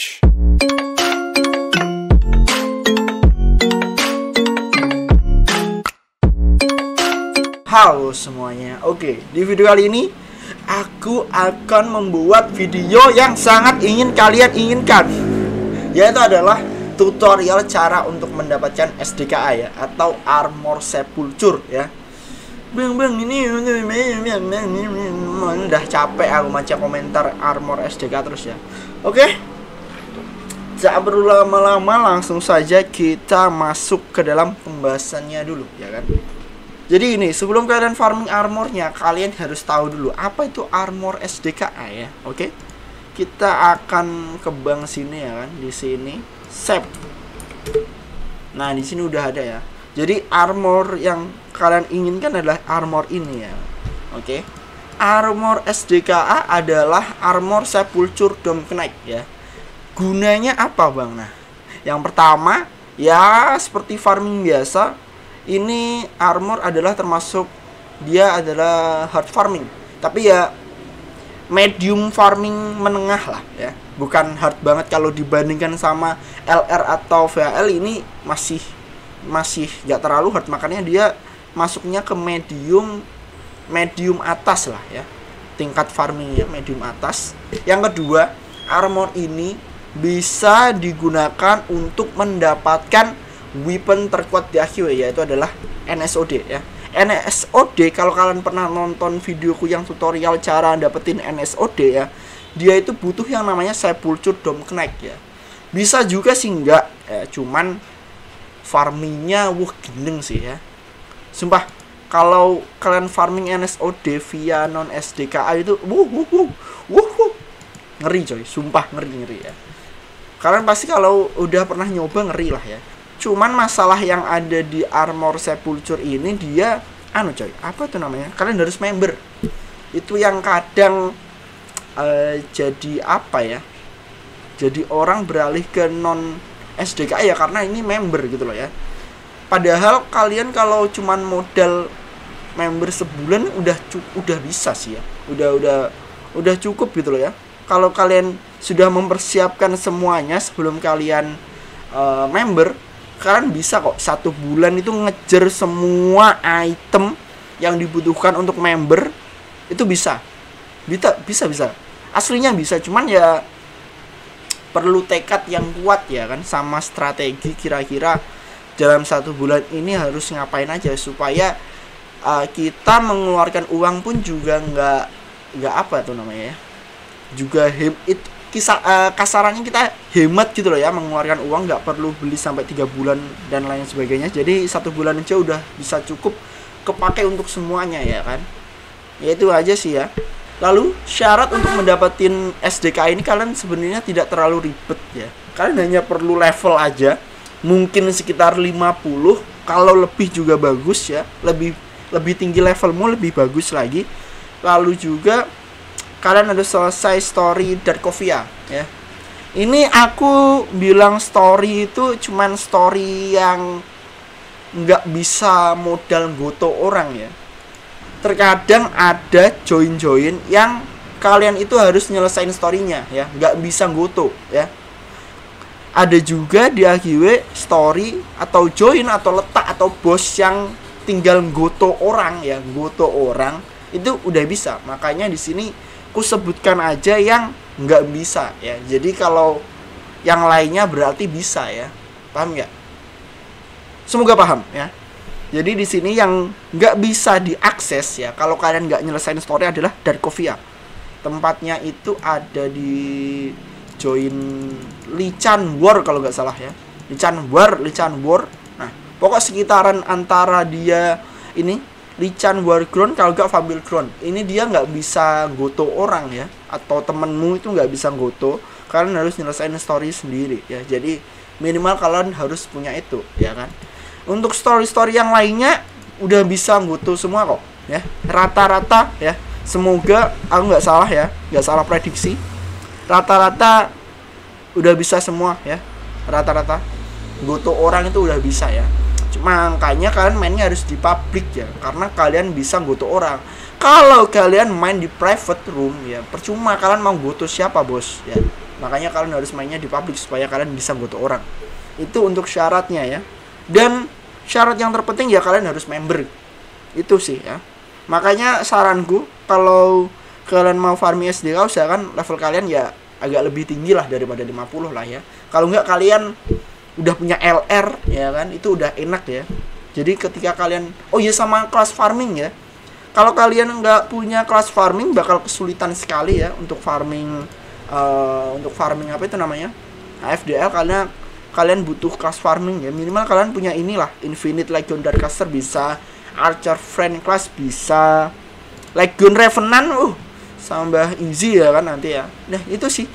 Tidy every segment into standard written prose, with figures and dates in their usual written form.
Halo semuanya. Oke, di video kali ini aku akan membuat video yang sangat ingin kalian inginkan, yaitu adalah tutorial cara untuk mendapatkan SDKA ya, atau Armor Sepulture ya. Bang ini udah capek aku baca komentar Armor SDKA terus ya. Oke, tak perlu lama-lama, langsung saja kita masuk ke dalam pembahasannya dulu ya kan. Jadi ini, sebelum kalian farming armornya, kalian harus tahu dulu apa itu armor SDKA ya. Oke. Kita akan ke bank sini ya kan, di sini save. Nah, di sini udah ada ya. Jadi armor yang kalian inginkan adalah armor ini ya. Oke. Armor SDKA adalah Armor Sepulture Dome Knight ya. Gunanya apa, Bang? Nah, yang pertama ya seperti farming biasa. Ini armor adalah termasuk, dia adalah hard farming, tapi ya medium farming menengah lah ya, bukan hard banget. Kalau dibandingkan sama LR atau VAL, ini masih gak terlalu hard, makanya dia masuknya ke medium atas lah ya, tingkat farmingnya medium atas. Yang kedua, armor ini bisa digunakan untuk mendapatkan weapon terkuat di AQW, yaitu adalah NSOD ya. NSOD, kalau kalian pernah nonton videoku yang tutorial cara dapetin NSOD ya, dia itu butuh yang namanya Sepulture Dome Knight ya. Bisa juga sih enggak ya, cuman farmingnya gendeng sih ya. Sumpah, kalau kalian farming NSOD via non SDKA itu ngeri coy, sumpah ngeri ya. Kalian pasti kalau udah pernah nyoba ngeri lah ya. Cuman masalah yang ada di Armor Sepulture ini, dia coy, apa tuh namanya? Kalian harus member. Itu yang kadang jadi apa ya? Jadi orang beralih ke non SDKA ya karena ini member gitu loh ya. Padahal kalian kalau cuman modal member sebulan udah bisa sih ya. Udah cukup gitu loh ya. Kalau kalian sudah mempersiapkan semuanya sebelum kalian member, kalian bisa kok 1 bulan itu ngejar semua item yang dibutuhkan untuk member. Itu bisa aslinya bisa, cuman ya perlu tekad yang kuat ya kan, sama strategi kira-kira dalam 1 bulan ini harus ngapain aja supaya kita mengeluarkan uang pun juga nggak apa tuh namanya ya, juga kasarannya kita hemat gitu loh ya, mengeluarkan uang, nggak perlu beli sampai 3 bulan dan lain sebagainya. Jadi 1 bulan aja udah bisa cukup kepake untuk semuanya ya kan. Ya itu aja sih ya. Lalu syarat untuk mendapatkan SDK ini kalian sebenarnya tidak terlalu ribet ya. Kalian hanya perlu level aja, mungkin sekitar 50. Kalau lebih juga bagus ya, lebih tinggi levelmu lebih bagus lagi. Lalu juga kalian harus selesai story Darkovia ya. Ini aku bilang story itu cuman story yang nggak bisa modal goto orang ya. Terkadang ada join yang kalian itu harus nyelesain storynya ya, nggak bisa goto ya. Ada juga di AQW story atau join atau letak atau bos yang tinggal goto orang ya, goto orang itu udah bisa. Makanya di sini aku sebutkan aja yang nggak bisa ya. Jadi kalau yang lainnya berarti bisa ya. Paham nggak? Semoga paham ya. Jadi di sini yang nggak bisa diakses ya, kalau kalian nggak nyelesain story adalah Darkovia. Tempatnya itu ada di join Lichan War kalau nggak salah ya. Lichan War. Nah, pokok sekitaran antara dia ini Lichan War Ground kalau nggak Family Ground. Ini dia nggak bisa goto orang ya, atau temenmu itu nggak bisa goto. Kalian harus nyelesain story sendiri ya. Jadi minimal kalian harus punya itu ya kan. Untuk story-story yang lainnya udah bisa goto semua kok ya. Rata-rata ya. Semoga aku nggak salah ya, nggak salah prediksi. Rata-rata udah bisa semua ya. Rata-rata goto orang itu udah bisa ya. Makanya kalian mainnya harus di public ya, karena kalian bisa goto orang. Kalau kalian main di private room ya, percuma kalian mau goto siapa bos ya. Makanya kalian harus mainnya di public supaya kalian bisa goto orang. Itu untuk syaratnya ya. Dan syarat yang terpenting ya kalian harus member. Itu sih ya. Makanya saranku kalau kalian mau farming SDK usahakan level kalian ya agak lebih tinggi lah daripada 50 lah ya. Kalau enggak kalian udah punya LR ya kan, itu udah enak ya. Jadi ketika kalian, oh ya sama kelas farming ya. Kalau kalian nggak punya kelas farming bakal kesulitan sekali ya untuk farming apa itu namanya, AFDL, karena kalian butuh kelas farming ya. Minimal kalian punya inilah, Infinite Legion Darkcaster bisa, Archer Friend Class bisa, Legion Revenant tambah easy ya kan nanti ya. Nah itu sih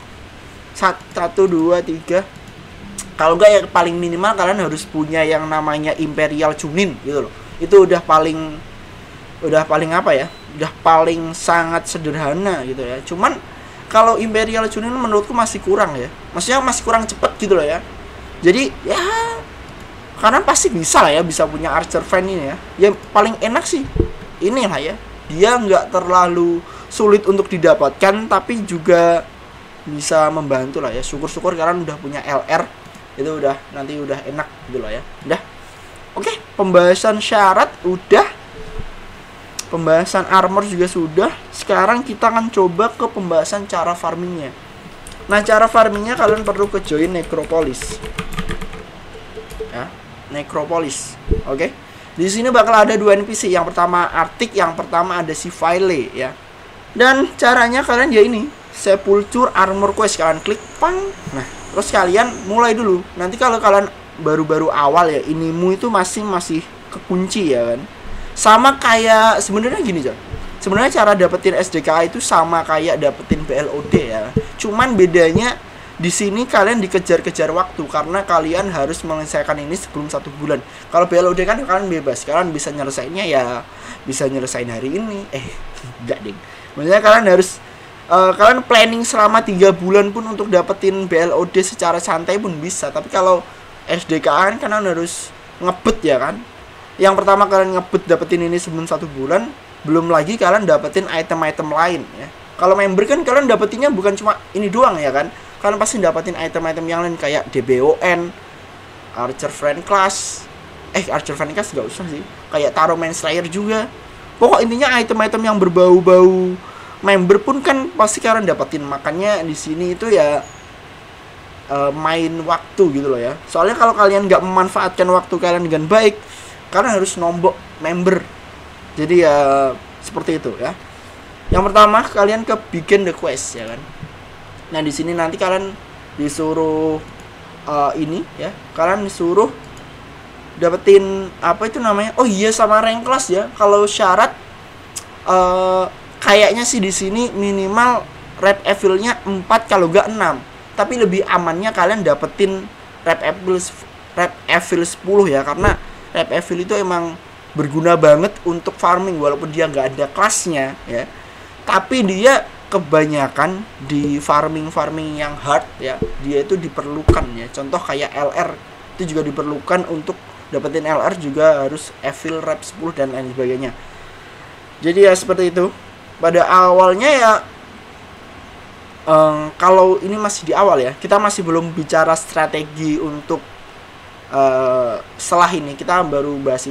1, 2, 3. Kalau enggak ya paling minimal kalian harus punya yang namanya Imperial Chunin gitu loh. Itu udah paling apa ya, udah paling sangat sederhana gitu ya. Cuman kalau Imperial Chunin menurutku masih kurang ya, maksudnya masih kurang cepet gitu loh ya. Jadi ya karena pasti bisa lah ya, bisa punya Archer Fan ini ya. Ya paling enak sih ini lah ya, dia nggak terlalu sulit untuk didapatkan tapi juga bisa membantu lah ya. Syukur-syukur kalian udah punya LR, itu udah nanti udah enak gitu loh ya. Udah oke, pembahasan syarat udah, pembahasan armor juga sudah. Sekarang kita akan coba ke pembahasan cara farmingnya. Nah cara farmingnya kalian perlu ke join Necropolis ya, Necropolis. Oke, di sini bakal ada 2 NPC. Yang pertama Arctic, yang pertama ada si Vile ya. Dan caranya kalian ya ini, Sepulture Armor Quest, kalian klik pang. Nah terus kalian mulai dulu. Nanti kalau kalian baru-baru awal ya, inimu itu masih kekunci ya kan. Sama kayak sebenarnya gini Jon. Sebenarnya cara dapetin SDK itu sama kayak dapetin BLOD ya. Cuman bedanya di sini kalian dikejar-kejar waktu karena kalian harus menyelesaikan ini sebelum 1 bulan. Kalau BLOD kan kalian bebas, kalian bisa nyelesainnya ya bisa nyelesain hari ini. Enggak ding. Maksudnya kalian harus kalian planning selama 3 bulan pun untuk dapetin BLOD secara santai pun bisa. Tapi kalau SDK kan kalian harus ngebet ya kan. Yang pertama kalian ngebet dapetin ini sebelum 1 bulan, belum lagi kalian dapetin item-item lain ya. Kalau member kan kalian dapetinnya bukan cuma ini doang ya kan. Kalian pasti dapetin item-item yang lain kayak DBON, Archer Friend Class. Archer Friend Class gak usah sih. Kayak Tarrowman Slayer juga. Pokok intinya item-item yang berbau-bau member pun kan pasti kalian dapetin. Makanya di sini itu ya main waktu gitu loh ya. Soalnya kalau kalian nggak memanfaatkan waktu kalian dengan baik, kalian harus nombok member. Jadi ya seperti itu ya. Yang pertama kalian ke begin the quest ya kan. Nah di sini nanti kalian disuruh ini ya. Kalian disuruh dapetin apa itu namanya? Oh iya, sama rank class ya. Kalau syarat kayaknya sih di sini minimal rep evil-nya 4 kalau enggak 6. Tapi lebih amannya kalian dapetin rep evil 10 ya, karena rep evil itu emang berguna banget untuk farming walaupun dia nggak ada kelasnya ya. Tapi dia kebanyakan di farming yang hard ya, dia itu diperlukan ya. Contoh kayak LR itu juga diperlukan. Untuk dapetin LR juga harus evil rep 10 dan lain sebagainya. Jadi ya seperti itu. Pada awalnya ya kalau ini masih di awal ya, kita masih belum bicara strategi untuk setelah ini. Kita baru bahas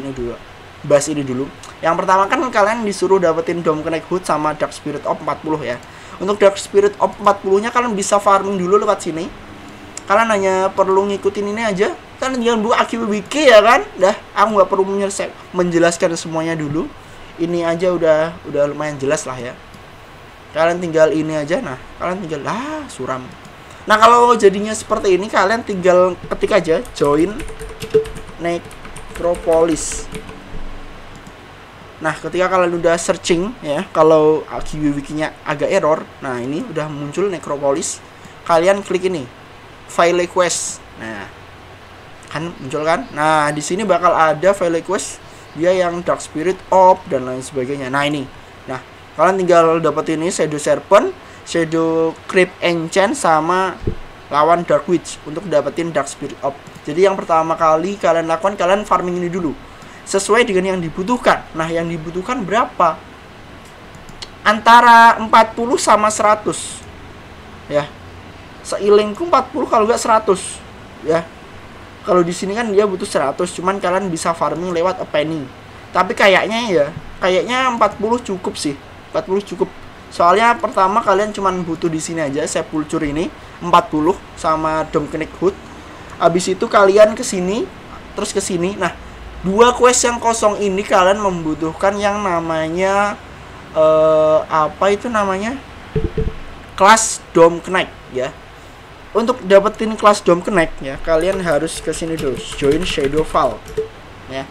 ini dulu. Yang pertama kan kalian disuruh dapetin Dome Connect Hood sama Dark Spirit of 40 ya. Untuk Dark Spirit of 40 nya kalian bisa farming dulu lewat sini. Kalian hanya perlu ngikutin ini aja. Kalian jangan buka AQWK ya kan. Dah, aku nggak perlu menjelaskan semuanya dulu. Ini aja udah lumayan jelas lah ya. Kalian tinggal ini aja. Nah kalian tinggal suram. Nah kalau jadinya seperti ini, kalian tinggal ketik aja join Necropolis. Nah ketika kalian udah searching ya, kalau AQWiki-nya agak error, nah ini udah muncul Necropolis. Kalian klik ini file quest. Nah kan muncul kan. Nah di sini bakal ada file quest, dia yang Dark Spirit of dan lain sebagainya. Nah ini, nah kalian tinggal dapat ini Shadow Serpent, Shadow Crypt Enchant, sama lawan Dark Witch untuk dapetin Dark Spirit of. Jadi yang pertama kali kalian lakukan, kalian farming ini dulu sesuai dengan yang dibutuhkan. Nah yang dibutuhkan berapa? Antara 40 sama 100 ya. seilingku 40 kalau nggak 100 ya. Kalau di sini kan dia butuh 100, cuman kalian bisa farming lewat a penny. Tapi kayaknya 40 cukup sih. 40 cukup. Soalnya pertama kalian cuman butuh di sini aja sepulture ini 40 sama Dome Connect Hood. Habis itu kalian ke sini, terus ke sini. Nah, 2 quest yang kosong ini kalian membutuhkan yang namanya apa itu namanya? Kelas Dome Connect ya. Untuk dapetin kelas Dome Connect ya, kalian harus ke sini dulu, join Shadowfall ya.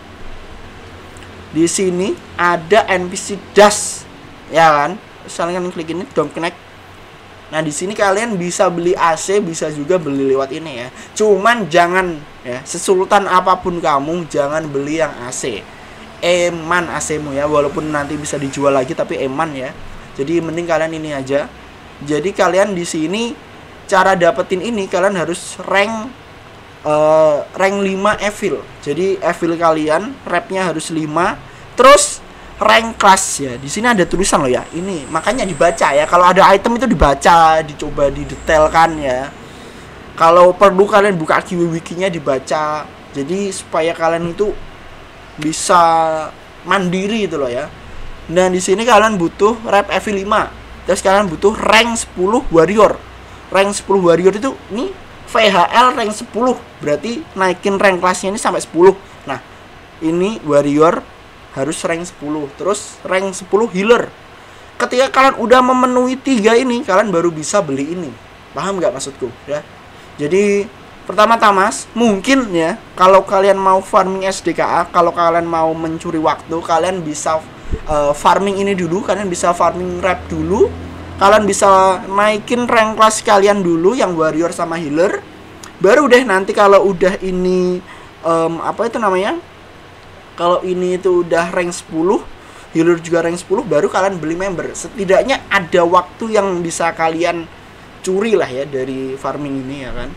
Di sini ada NPC Dash ya kan. Terus kalian klik ini Dome Connect. Nah, di sini kalian bisa beli AC, bisa juga beli lewat ini ya. Cuman jangan ya, sesultan apapun kamu jangan beli yang AC. Eman AC-mu ya, walaupun nanti bisa dijual lagi tapi eman ya. Jadi mending kalian ini aja. Jadi kalian di sini cara dapetin ini kalian harus rank 5 evil. Jadi evil kalian rapnya harus 5. Terus rank class ya. Di sini ada tulisan loh ya. Ini makanya dibaca ya. Kalau ada item itu dibaca, dicoba didetailkan ya. Kalau perlu kalian buka wiki-wikinya dibaca. Jadi supaya kalian itu bisa mandiri itu loh ya. Dan di sini kalian butuh rap evil 5. Terus kalian butuh rank 10 warrior. Rank 10 warrior itu ini VHL rank 10, berarti naikin rank kelasnya ini sampai 10. Nah, ini warrior harus rank 10. Terus rank 10 healer. Ketika kalian udah memenuhi 3 ini, kalian baru bisa beli ini. Paham nggak maksudku ya? Jadi pertama-tama mungkin ya, kalau kalian mau farming SDKA, kalau kalian mau mencuri waktu, kalian bisa farming ini dulu, kalian bisa farming rap dulu. Kalian bisa naikin rank kelas kalian dulu yang warrior sama healer. Baru deh nanti kalau udah ini apa itu namanya? Kalau ini itu udah rank 10, healer juga rank 10, baru kalian beli member. Setidaknya ada waktu yang bisa kalian curi lah ya dari farming ini ya kan.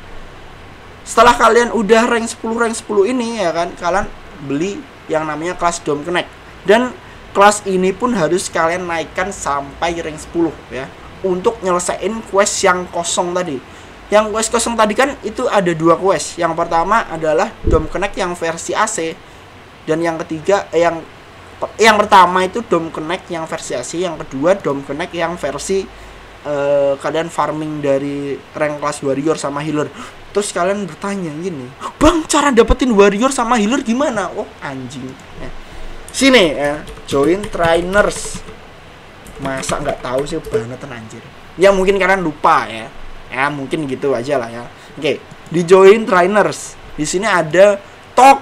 Setelah kalian udah rank 10 ini ya kan, kalian beli yang namanya kelas Dome Connect. Dan kelas ini pun harus kalian naikkan sampai rank 10 ya, untuk nyelesain quest yang kosong tadi. Yang quest kosong tadi kan itu ada 2 quest. Yang pertama adalah Dome Connect yang versi AC, dan yang ketiga yang pertama itu Dome Connect yang versi AC, yang kedua Dome Connect yang versi kalian farming dari rank kelas warrior sama healer. Terus kalian bertanya gini, "Bang, cara dapetin warrior sama healer gimana?" Oh, anjing. Sini ya, join trainers. Masa nggak tahu sih, banget anjir. Ya mungkin kalian lupa ya. Ya mungkin gitu aja lah ya. Oke, di join trainers. Di sini ada talk.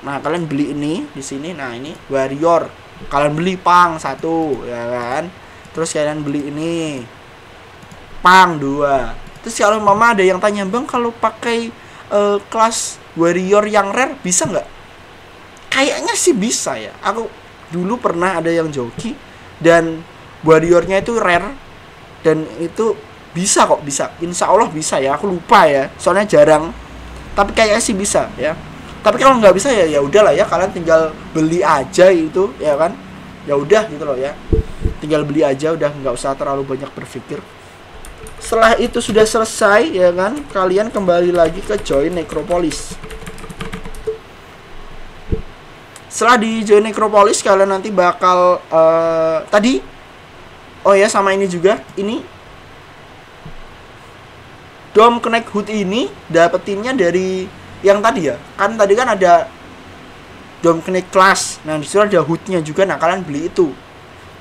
Nah, kalian beli ini di sini. Nah, ini warrior. Kalian beli pang 1 ya kan. Terus kalian beli ini pang 2. Terus kalau mama ada yang tanya, "Bang, kalau pakai kelas warrior yang rare bisa nggak?" Kayaknya sih bisa ya. Aku dulu pernah ada yang joki dan warriornya itu rare dan itu bisa kok, bisa. Insya Allah bisa ya. Aku lupa ya. Soalnya jarang. Tapi kayaknya sih bisa ya. Tapi kalau nggak bisa ya udahlah ya, kalian tinggal beli aja itu ya kan. Ya udah gitu loh ya. Tinggal beli aja, udah nggak usah terlalu banyak berpikir. Setelah itu sudah selesai ya kan, kalian kembali lagi ke join Necropolis. Setelah di join Necropolis, kalian nanti bakal tadi oh ya, sama ini juga, ini Dome Connect Hood ini dapetinnya dari yang tadi ya. Kan tadi kan ada Dome Connect Class. Nah, disitu ada hoodnya juga. Nah, kalian beli itu.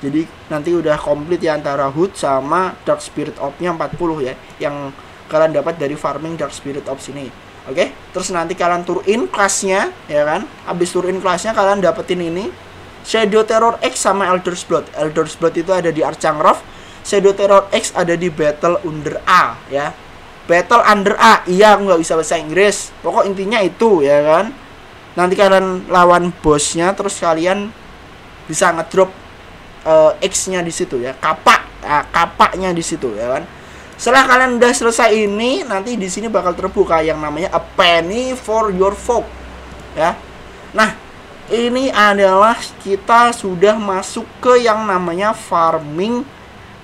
Jadi nanti udah komplit ya antara hood sama Dark Spirit Orb-nya 40 ya, yang kalian dapat dari farming Dark Spirit Orb sini. Oke, terus nanti kalian turunin kelasnya ya kan. Habis turunin kelasnya kalian dapetin ini Shadow Terror X sama Elder's Blood. Elder's Blood itu ada di Archangroth, Shadow Terror X ada di Battle Under A ya. Battle Under A. Iya, aku nggak bisa bahasa Inggris. Pokok intinya itu ya kan. Nanti kalian lawan bosnya, terus kalian bisa ngedrop X-nya di situ ya. Kapaknya di situ ya kan. Setelah kalian udah selesai ini, nanti di sini bakal terbuka yang namanya a penny for your folk ya. Nah, ini adalah kita sudah masuk ke yang namanya farming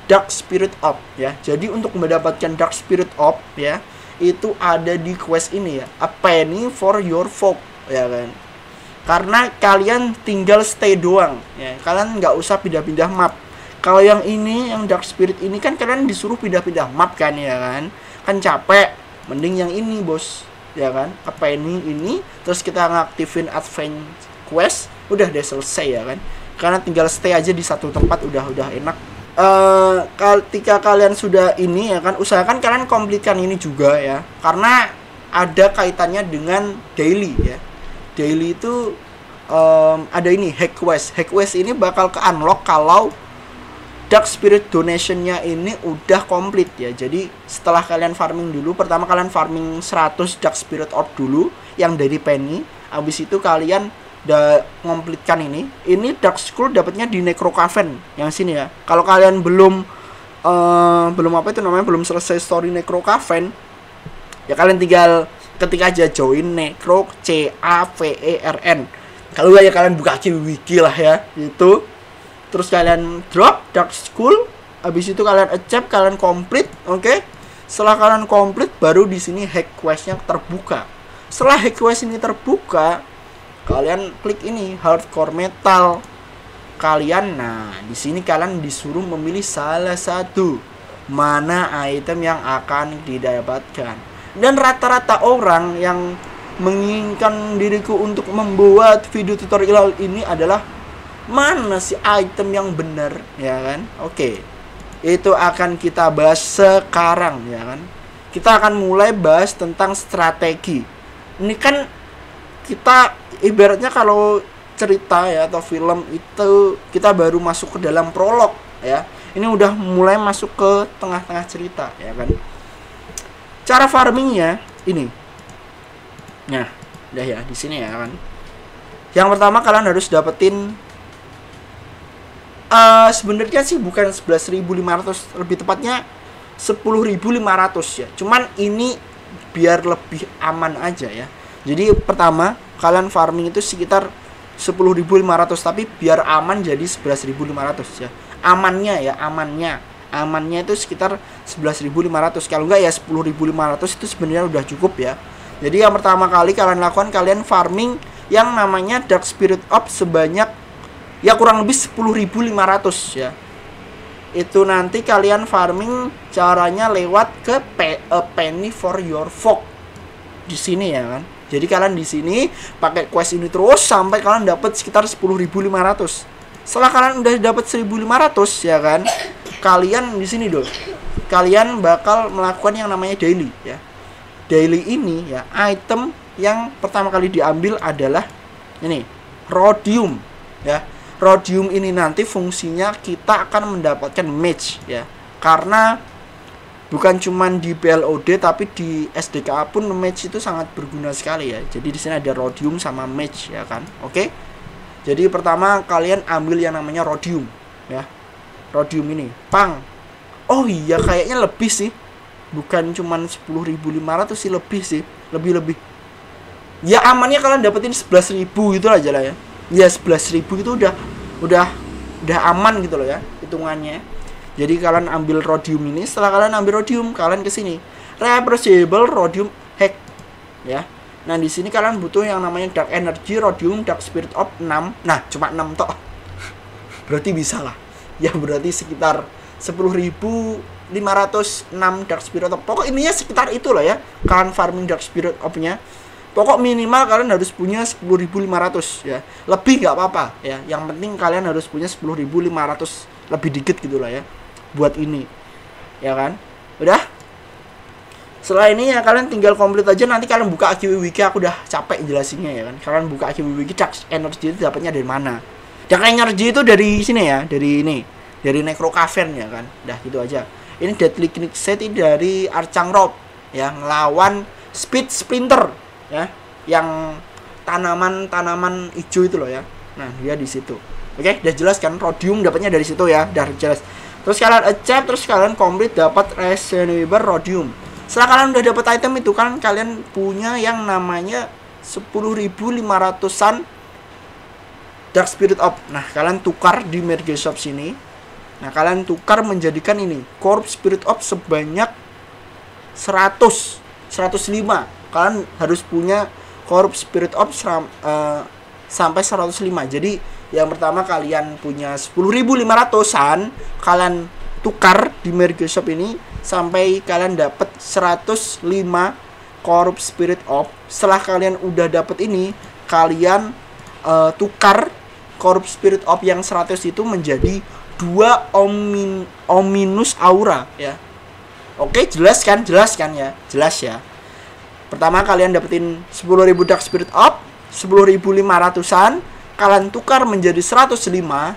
Dark Spirit Orb ya. Jadi untuk mendapatkan Dark Spirit Orb ya, itu ada di quest ini ya, a penny for your folk ya kan. Karena kalian tinggal stay doang ya, kalian nggak usah pindah-pindah map. Kalau yang ini, yang Dark Spirit ini kan kalian disuruh pindah-pindah map kan ya kan capek. Mending yang ini bos ya kan, a penny ini, terus kita ngaktifin advance quest, udah deh selesai ya kan. Karena tinggal stay aja di satu tempat udah enak. Ketika kalian sudah ini ya kan, usahakan kalian komplitkan ini juga ya, karena ada kaitannya dengan daily ya. Daily itu ada ini hack quest. Hack quest ini bakal ke unlock kalau Dark Spirit donation-nya ini udah komplit ya. Jadi setelah kalian farming dulu, pertama kalian farming 100 Dark Spirit Orb dulu yang dari penny. Habis itu kalian udah komplitkan ini Dark Scroll dapatnya di Necro Cavern yang sini ya. Kalau kalian belum apa itu namanya, belum selesai story Necro Cavern ya, kalian tinggal ketik aja join Necro CAVERN. Kalau ya kalian buka wiki lah ya gitu. Terus kalian drop Dark Scroll, habis itu kalian accept, kalian complete, oke? Setelah kalian complete baru di sini hack quest-nya terbuka. Setelah hack quest ini terbuka, kalian klik ini hardcore metal kalian. Nah di sini kalian disuruh memilih salah satu mana item yang akan didapatkan. Dan rata-rata orang yang menginginkan diriku untuk membuat video tutorial ini adalah mana sih item yang benar ya kan. Oke, itu akan kita bahas sekarang ya kan. Kita akan mulai bahas tentang strategi. Ini kan kita ibaratnya kalau cerita ya atau film itu kita baru masuk ke dalam prolog ya. Ini udah mulai masuk ke tengah-tengah cerita ya kan. Cara farmingnya ini. Nah, udah ya di sini ya kan. Yang pertama kalian harus dapetin sebenarnya sih bukan 11.500, lebih tepatnya 10.500 ya. Cuman ini biar lebih aman aja ya. Jadi pertama kalian farming itu sekitar 10.500, tapi biar aman jadi 11.500 ya. Amannya itu sekitar 11.500. Kalau enggak ya 10.500 itu sebenarnya udah cukup ya. Jadi yang pertama kali kalian lakukan, kalian farming yang namanya Dark Spirit Orb sebanyak ya kurang lebih 10.500 ya. Itu nanti kalian farming caranya lewat ke penny for your folk di sini ya kan. Jadi kalian di sini pakai quest ini terus sampai kalian dapat sekitar 10.500. Setelah kalian udah dapat 1.500 ya kan, kalian di sini dong, kalian bakal melakukan yang namanya daily ya. Daily ini ya, item yang pertama kali diambil adalah ini rhodium ya. Rhodium ini nanti fungsinya kita akan mendapatkan mage ya. Karena bukan cuman di BLOD tapi di SDKA pun mage itu sangat berguna sekali ya. Jadi di sini ada rhodium sama mage ya kan. Oke. Jadi pertama kalian ambil yang namanya rhodium ya. Rhodium ini, pang. Oh iya kayaknya lebih sih. Bukan cuman 10.500 sih, lebih sih. Lebih. Ya amannya kalian dapetin 11.000 gitu aja lah ya. Ya 11.000 itu udah aman gitu loh ya hitungannya. Jadi kalian ambil rhodium ini, setelah kalian ambil rhodium, kalian ke sini. Reversible rhodium hack ya. Nah, di sini kalian butuh yang namanya Dark Energy Rhodium Dark Spirit Orb 6. Nah, cuma 6 tok. Berarti bisa lah. Ya berarti sekitar 10.506 Dark Spirit Orb. Pokok ininya sekitar itu lah ya. Kalian farming Dark Spirit Orb-nya. Pokok minimal kalian harus punya 10.500 ya. Lebih nggak apa-apa ya. Yang penting kalian harus punya 10.500 lebih dikit gitu lah ya. Buat ini. Ya kan? Udah? Setelah ini ya kalian tinggal komplit aja. Nanti kalian buka AQW Wiki. Aku udah capek jelasinnya ya kan. Kalian buka AQW Wiki, Dark Energy itu dapatnya dari mana? Dark Energy itu dari sini ya. Dari ini. Dari Necro Cavern ya kan. Udah gitu aja. Ini Deadly Knick Set dari Archang Rob. Ya, ngelawan Speed Splinter. Ya, yang tanaman hijau itu loh ya. Nah, dia di situ. Oke, udah jelas kan, rhodium dapatnya dari situ ya, udah jelas. Terus kalian accept, terus kalian complete dapat reasonable rhodium. Setelah kalian udah dapat item itu kan, kalian punya yang namanya 10.500-an Dark Spirit Orb. Nah, kalian tukar di Merge Shop sini. Nah, kalian tukar menjadikan ini Corpse Spirit Orb sebanyak 100, 105. Kalian harus punya Corpse Spirit Orb sampai 105. Jadi yang pertama kalian punya 10.500-an, kalian tukar di Merge Shop ini sampai kalian dapat 105 Corpse Spirit Orb. Setelah kalian udah dapat ini, kalian tukar Corpse Spirit Orb yang 100 itu menjadi 2 Ominous Aura ya. Oke, jelas kan ya? Jelas ya. Pertama kalian dapetin 10.000 Dark Spirit Orb, 10.500-an, kalian tukar menjadi 105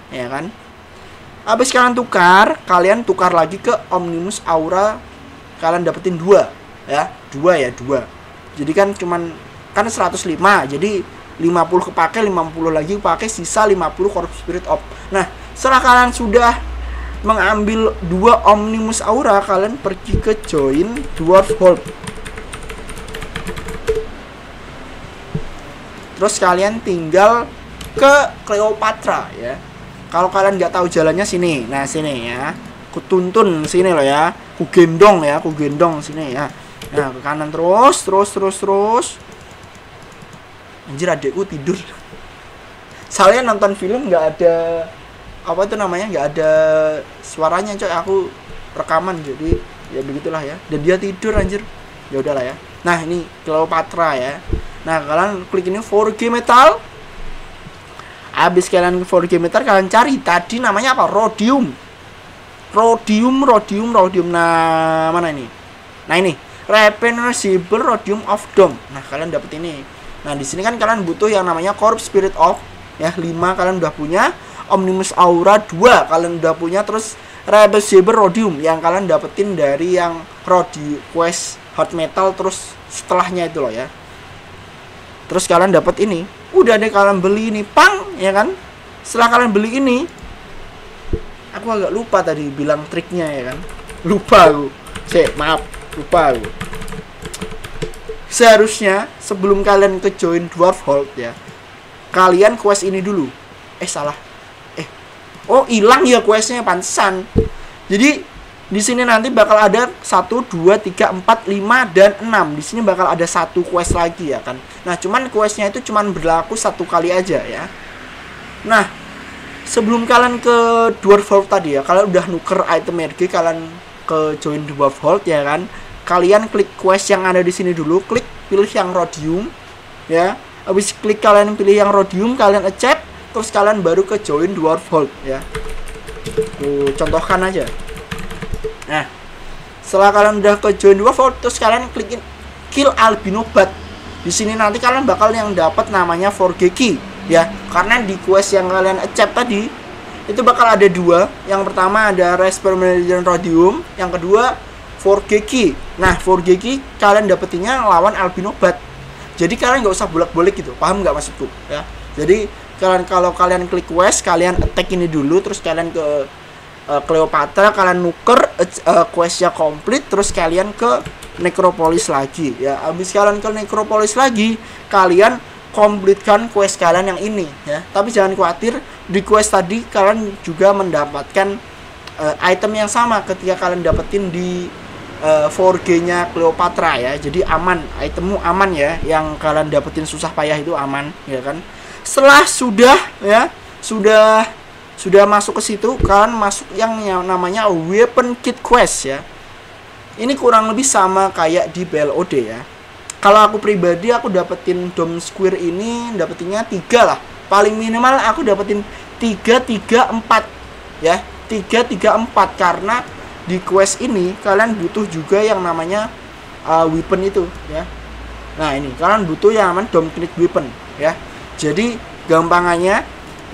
ya kan. Habis kalian tukar lagi ke Omnibus Aura, kalian dapetin 2 ya. 2. Jadi kan 105, jadi 50 kepake, 50 lagi pakai, sisa 50 Corpse Spirit Orb. Nah, setelah kalian sudah mengambil 2 Omnibus Aura, kalian pergi ke join Dwarf Hold. Terus kalian tinggal ke Cleopatra ya. Kalau kalian nggak tahu jalannya sini. Nah, sini ya. Kutuntun sini loh ya. Kugendong sini ya. Nah, ke kanan terus. Anjir, adekku tidur. Saya nonton film nggak ada nggak ada suaranya coy, aku rekaman jadi ya begitulah ya. Dan dia tidur anjir. Ya udahlah ya. Nah, ini Cleopatra ya. Nah, kalian klik ini 4G Metal. Habis kalian 4G Metal, kalian cari tadi namanya apa? Rhodium. Nah, mana ini? Nah, ini Reversible Rhodium of Dome. Nah, kalian dapat ini. Nah, di sini kan kalian butuh yang namanya Corpse Spirit Orb ya, 5 kalian udah punya, Omnibus Aura 2 kalian udah punya, terus Reversible Rhodium yang kalian dapetin dari yang Rhodium Quest Hot Metal terus setelahnya itu loh ya. Terus kalian dapat ini. Udah deh, kalian beli ini, pang ya kan. Setelah kalian beli ini, aku agak lupa tadi bilang triknya ya kan. Lupa aku. Lupa aku. Seharusnya sebelum kalian ke join Dwarf Hold ya, kalian quest ini dulu. Salah. Oh, hilang ya questnya, pantesan. Jadi di sini nanti bakal ada 1, 2, 3, 4, 5 dan 6. Di sini bakal ada 1 quest lagi ya kan. Nah, cuman questnya itu cuman berlaku 1 kali aja ya. Nah, sebelum kalian ke Dwarf Hold tadi ya, kalian udah nuker item RG, kalian ke join Dwarf Hold ya kan. Kalian klik quest yang ada di sini dulu, pilih yang Rhodium ya. Habis kalian pilih yang Rhodium, kalian accept, terus kalian baru ke join Dwarf Hold ya. Tuh, contohkan aja. Nah, setelah kalian udah ke join Dwarf Hold, terus kalian klikin kill Albino Bat. Di sini nanti kalian bakal yang dapat namanya 4G key ya. Karena di quest yang kalian accept tadi itu bakal ada 2. Yang pertama ada Respiration Rhodium, yang kedua 4G key. Nah, 4G key kalian dapetinnya lawan Albino Bat. Jadi kalian nggak usah bolak-balik gitu. Paham nggak maksudku ya? Jadi kalau kalian klik quest, kalian attack ini dulu, terus kalian ke Cleopatra, kalian nuker questnya komplit, terus kalian ke Necropolis lagi ya. Habis kalian ke Necropolis lagi, kalian komplitkan quest kalian yang ini ya. Tapi jangan khawatir, di quest tadi kalian juga mendapatkan item yang sama ketika kalian dapetin di 4G-nya Cleopatra ya. Jadi aman, itemmu aman ya. Yang kalian dapetin susah payah itu aman ya kan. Setelah sudah masuk ke situ, kalian masuk yang namanya Weapon Kit Quest ya. Ini kurang lebih sama kayak di BLOD ya. Kalau aku pribadi, aku dapetin Dome Square ini dapetinnya 3 lah. Paling minimal aku dapetin 3, 3, 4 ya. 3, 3, 4 karena di quest ini kalian butuh juga yang namanya weapon itu ya. Nah, ini kalian butuh yang namanya Dome Knight Weapon ya. Jadi gampangannya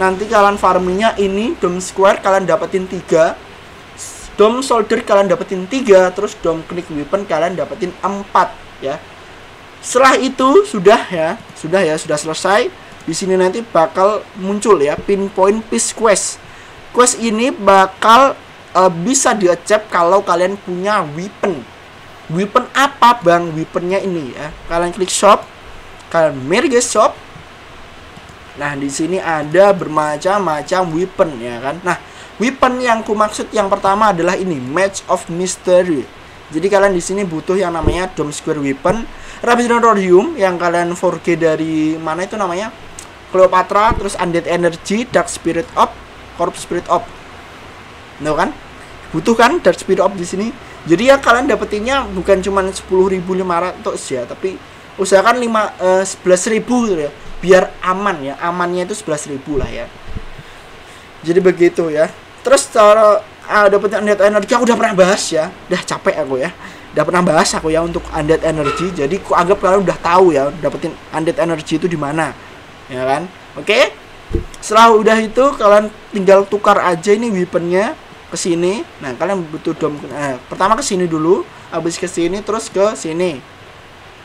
nanti kalian farmingnya ini Dome Square kalian dapetin 3, Dome Soldier kalian dapetin 3, terus Dome Knight Weapon kalian dapetin 4 ya. Setelah itu sudah selesai. Di sini nanti bakal muncul ya Pinpoint Piece Quest. Quest ini bakal bisa di-accept kalau kalian punya weapon. Weapon apa bang? Weaponnya ini ya. Kalian klik shop, kalian Merge Shop. Nah, di sini ada bermacam-macam weapon ya kan. Nah, Weapon yang ku maksud yang pertama adalah ini, Match of Mystery. Jadi kalian di sini butuh yang namanya Dome Square Weapon, Rabinotorium yang kalian forge dari mana itu namanya? Cleopatra, terus Undead Energy, Dark Spirit Orb, Corpse Spirit Orb. Nah kan? Butuh kan Dark Spirit Orb di sini. Jadi ya kalian dapetinnya bukan cuma 10.500 ya, tapi usahakan 11.000 gitu ya. Biar aman ya. Amannya itu 11.000 lah ya. Jadi begitu ya. Terus cara dapetin Undead Energy aku udah pernah bahas ya. Udah capek aku ya. Udah pernah bahas aku ya untuk Undead Energy. Jadi aku anggap kalian udah tahu ya dapetin Undead Energy itu di mana. Ya kan? Oke. Setelah udah itu kalian tinggal tukar aja ini weaponnya ke sini. Nah, kalian butuh pertama ke sini dulu, habis ke sini terus ke sini.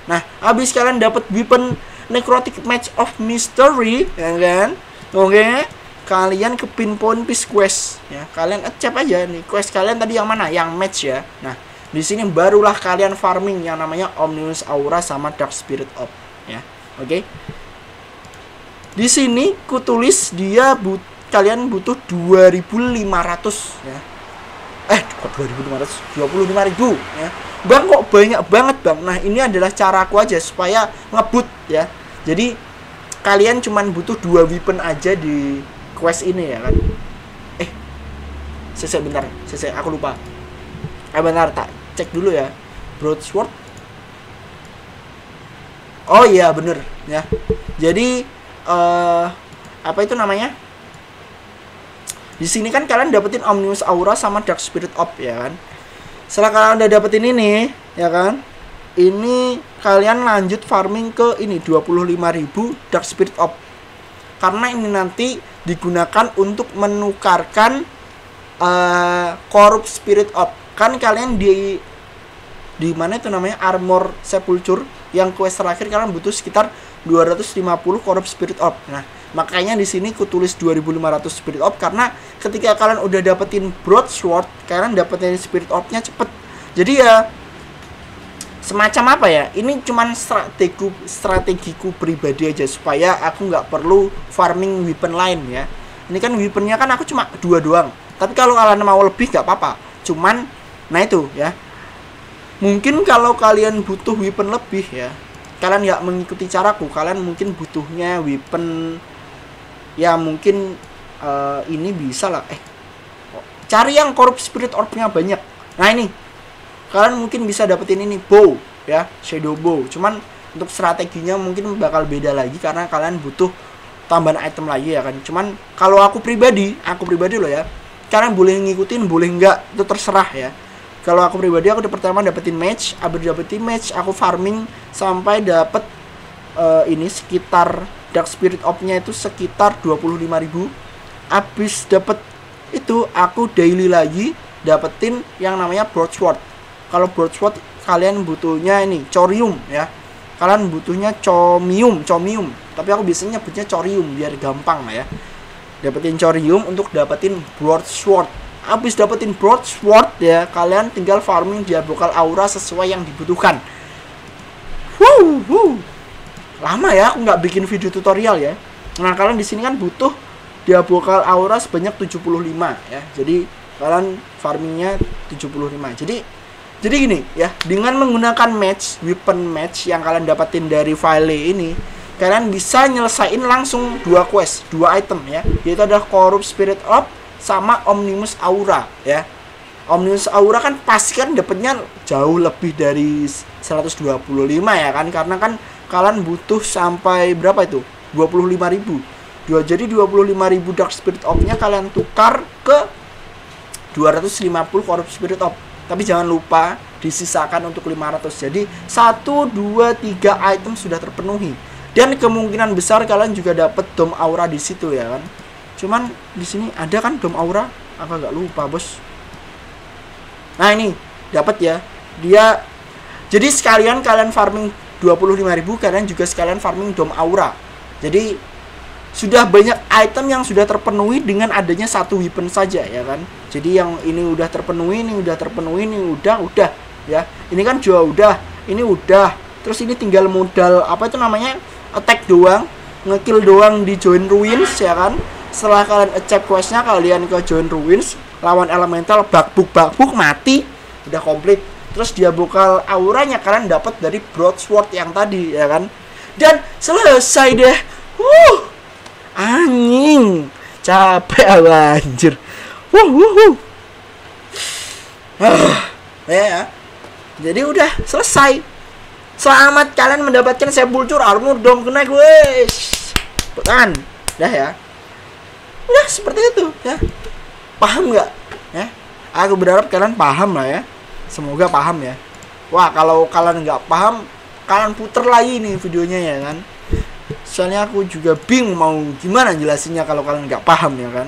Nah, habis kalian dapat weapon Necrotic Match of Mystery, ya kan? Oke. Kalian ke pinpoint piece quest ya. Kalian accept aja nih. Quest kalian tadi yang mana? Yang match ya. Nah, di sini barulah kalian farming yang namanya Omnius Aura sama Dark Spirit Orb ya. Oke. Di sini kutulis dia kalian butuh 2.500 ya. Kok 2.500? 25.000 ya. Bang, kok banyak banget, Bang. Nah, ini adalah caraku aja supaya ngebut ya. Jadi kalian cuman butuh 2 weapon aja di quest ini ya kan. Bentar. Aku lupa. Bentar, tak cek dulu ya. Broadsword. Oh iya, bener ya. Jadi apa itu namanya? Di sini kan kalian dapetin Omnius Aura sama Dark Spirit Orb ya kan. Setelah kalian udah dapetin ini ya kan, ini kalian lanjut farming ke ini 25.000 Dark Spirit Orb. Karena ini nanti digunakan untuk menukarkan Corrupt Spirit Orb. Kan kalian di mana itu namanya Armor Sepulture yang quest terakhir kalian butuh sekitar 250 Corrupt Spirit Orb. Nah, makanya di sini ku tulis 2.500 Spirit Orb karena ketika kalian udah dapetin Broadsword, kalian dapetin Spirit Orb-nya cepet. Jadi ya semacam apa ya? Ini cuman strategiku pribadi aja supaya aku nggak perlu farming weapon lain ya. Ini kan weaponnya kan aku cuma 2 doang. Tapi kalau kalian mau lebih nggak apa-apa. Cuman nah itu ya. Mungkin kalau kalian butuh weapon lebih ya, kalian nggak mengikuti caraku, kalian mungkin butuhnya weapon ya mungkin ini bisa lah. Cari yang Corrupt Spirit Orb-nya banyak. Nah ini kalian mungkin bisa dapetin ini bow ya, Shadow Bow. Cuman untuk strateginya mungkin bakal beda lagi karena kalian butuh tambahan item lagi ya kan. Cuman kalau aku pribadi loh ya, kalian boleh ngikutin, boleh nggak, itu terserah ya. Kalau aku pribadi, aku pertama dapetin match, abis dapetin match, aku farming sampai dapet ini sekitar Dark Spirit Orb-nya itu sekitar 25.000. Abis dapet itu, aku daily lagi dapetin yang namanya Broadsword. Kalau Broadsword kalian butuhnya ini Corium ya. Kalian butuhnya Comium. Tapi aku biasanya nyebutnya Corium biar gampang lah ya. Dapetin Corium untuk dapetin Broadsword. Habis dapetin Broadsword ya, kalian tinggal farming Diablocal Aura sesuai yang dibutuhkan. Lama ya, aku nggak bikin video tutorial ya. Nah, kalian di sini kan butuh Diablocal Aura sebanyak 75 ya. Jadi kalian farmingnya 75. Jadi gini ya, dengan menggunakan match, weapon match yang kalian dapetin dari file ini, kalian bisa nyelesain langsung 2 quest, 2 item ya. Yaitu ada Corrupt Spirit Orb sama Omnius Aura ya. Omnius Aura kan pasti kan dapatnya jauh lebih dari 125 ya kan, karena kan kalian butuh sampai berapa itu? 25.000. Jadi 25.000 Dark Spirit Orb-nya kalian tukar ke 250 Corrupt Spirit Orb. Tapi jangan lupa disisakan untuk 500. Jadi 1, 2, 3 item sudah terpenuhi. Dan kemungkinan besar kalian juga dapat Dome Aura di situ ya kan. Cuman di sini ada kan Dome Aura? Apa nggak lupa, Bos? Nah, ini dapat ya. Dia jadi sekalian kalian farming 25.000, kalian juga sekalian farming Dome Aura. Jadi sudah banyak item yang sudah terpenuhi dengan adanya 1 weapon saja ya kan. Jadi yang ini udah terpenuhi, ini udah terpenuhi, ini udah ya. Ini kan juga udah, ini udah. Terus ini tinggal modal apa itu namanya? Attack doang, ngekill doang di Join Ruins ya kan. Setelah kalian achieve questnya, kalian ke join ruins, lawan elemental, bakbuk mati, udah komplit. Terus dia bakal auranya kalian dapat dari broadsword yang tadi, ya kan? Dan selesai deh. Anjing, capek anjir. Ya. Jadi udah selesai. Selamat kalian mendapatkan sepulture armor dom kenaik, wes. Kan? Dah ya. Udah seperti itu ya. Paham nggak? Ya. Aku berharap kalian paham lah ya. Semoga paham ya. Wah, kalau kalian nggak paham, kalian puter lagi nih videonya ya kan. Soalnya aku juga bingung mau gimana jelasinnya kalau kalian nggak paham ya kan.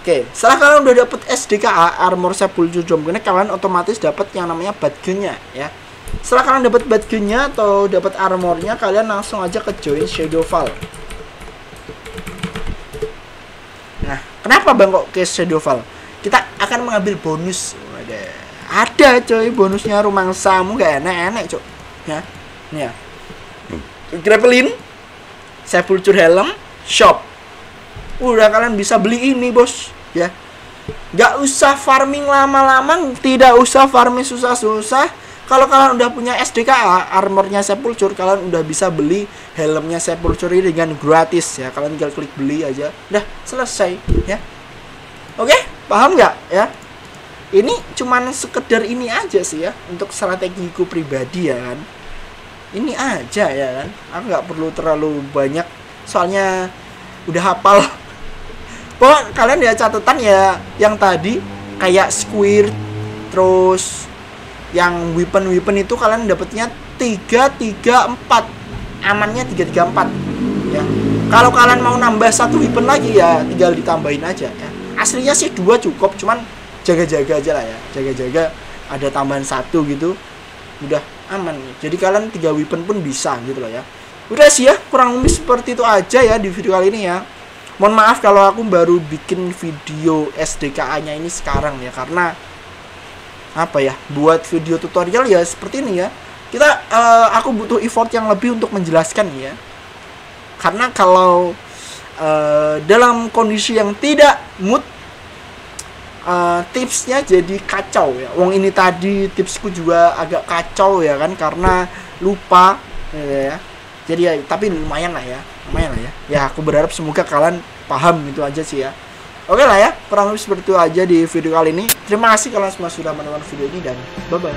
Oke, setelah kalian udah dapet SDKA Armor Sepulture Dome Connect, kalian otomatis dapat yang namanya badge-nya ya. Setelah kalian dapat badge-nya atau dapat armornya, kalian langsung aja ke join Shadowfall. Nah, kenapa Bang kok ke Shadowfall? Kita akan mengambil bonus. Ada coy bonusnya rumangsamu, gak enak-enak coy. Ya. Nih ya. Grappling, Sepulture Helm, Shop. Udah kalian bisa beli ini bos ya. Gak usah farming lama-lama, tidak usah farming susah-susah. Kalau kalian udah punya SDKA armornya Sepulture, kalian udah bisa beli helmnya Sepulture ini dengan gratis ya. Kalian tinggal klik beli aja, udah selesai ya. Oke, paham nggak ya? Ini cuman sekedar ini aja sih ya, untuk strategiku pribadi ya kan. Ini aja ya kan. Aku nggak perlu terlalu banyak, soalnya udah hafal. Pokoknya kalian ya catatan ya yang tadi kayak squirt, terus yang weapon itu kalian dapatnya 334, amannya 334 ya. Kalau kalian mau nambah satu weapon lagi ya tinggal ditambahin aja ya. Aslinya sih 2 cukup, cuman jaga-jaga aja lah ya, jaga-jaga ada tambahan 1 gitu udah aman nih. Jadi kalian 3 weapon pun bisa gitu loh ya. Udah sih ya, kurang lebih seperti itu aja ya di video kali ini ya. Mohon maaf kalau aku baru bikin video SDKA-nya ini sekarang ya, karena apa ya, buat video tutorial ya seperti ini ya. Aku butuh effort yang lebih untuk menjelaskan ya. Karena kalau dalam kondisi yang tidak mood, tipsnya jadi kacau ya. Wong ini tadi tipsku juga agak kacau ya kan, karena lupa ya. Jadi ya, tapi lumayan lah ya. Ya aku berharap semoga kalian paham, gitu aja sih ya. Oke lah ya, kurang lebih seperti itu aja di video kali ini. Terima kasih kalian semua sudah menonton video ini, dan bye-bye.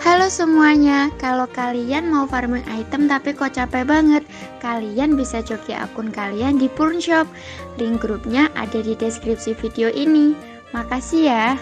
Halo semuanya, kalau kalian mau farming item tapi kok capek banget, kalian bisa joki akun kalian di Purnshop. Link grupnya ada di deskripsi video ini. Makasih ya.